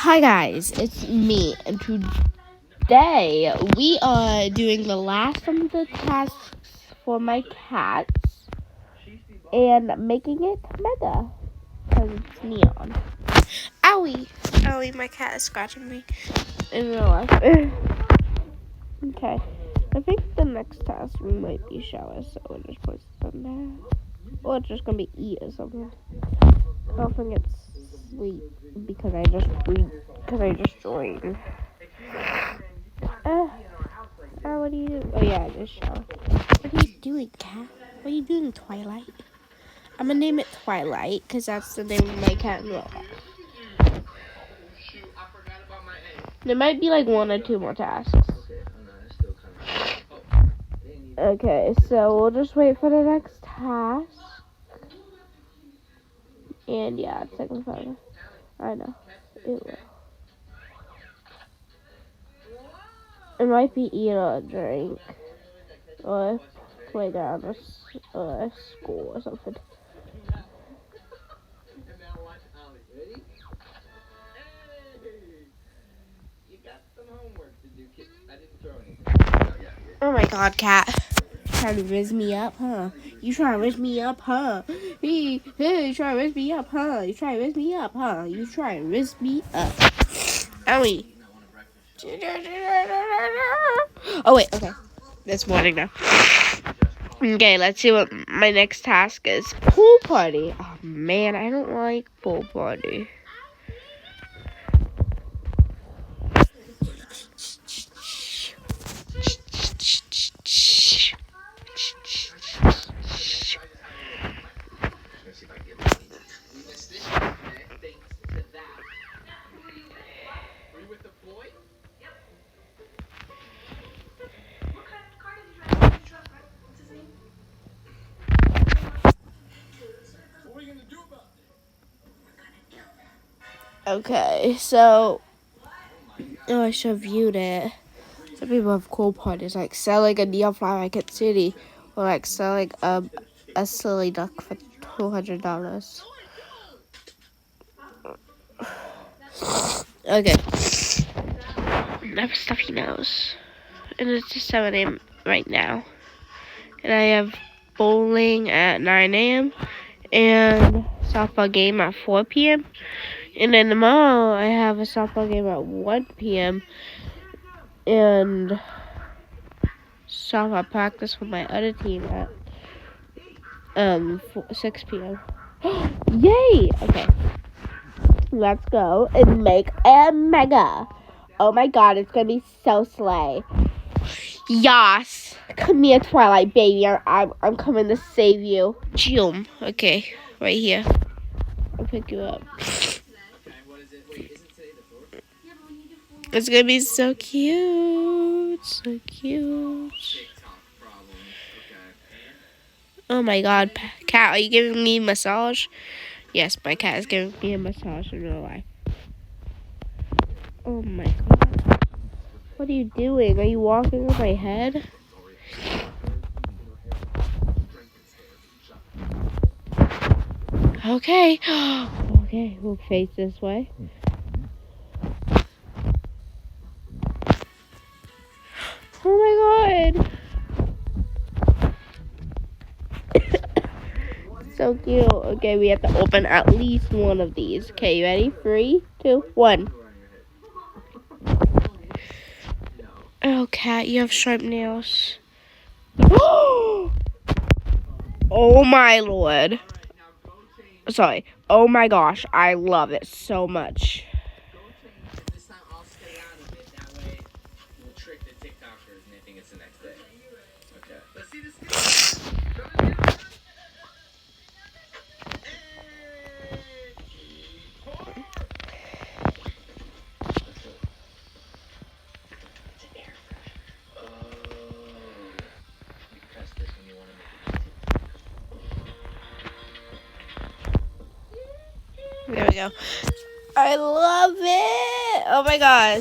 Hi guys, it's me, and today we are doing the last of the tasks for my cats and making it mega because it's neon. Owie! Owie, my cat is scratching me in real life. Okay, I think the next task might be shower, so we'll just put some there. Or it's just gonna be eat or something. I don't think it's sleep because I just joined. What are you doing? Oh yeah, just shower. What are you doing, cat? What are you doing, Twilight? I'm gonna name it Twilight because that's the name of my cat in real life. There might be like one or two more tasks. Okay, so we'll just wait for the next task. And yeah, it's taking forever. I know. It will. It might be eat or drink. Or playground or school or something. Oh my god, cat. Trying to riz me up, huh? You trying to riz me up, huh? Hey, you trying to riz me up, huh? You trying to riz me up, huh? You trying to riz me up. Owie. Oh wait, okay. It's morning now. Okay, let's see what my next task is. Pool party. Oh man, I don't like pool party. Okay, so I should have viewed it. Some people have cool parties, like selling a neon flower market city, or like selling a silly duck for $200. Okay, enough stuffy nose, and it's just 7 a.m. right now, and I have bowling at 9 a.m. and softball game at 4 p.m. And then tomorrow I have a softball game at 1 p.m. and softball practice with my other team at 6 p.m. Yay! Okay. Let's go and make a mega. Oh my god, it's gonna be so slay. Yas. Come here, Twilight baby. I'm coming to save you. Jum. Okay, right here. I'll pick you up. It's gonna be so cute. So cute. Oh my god, cat, are you giving me a massage? Yes, my cat is giving me a massage in real life. Oh my god. What are you doing? Are you walking on my head? Okay. Okay, we'll face this way. Oh my god. So cute. Okay, we have to open at least one of these. Okay, you ready? 3, 2, 1. Oh, cat, you have sharp nails. Oh my lord. Sorry. Oh my gosh, I love it so much. There we go. I love it. Oh my gosh.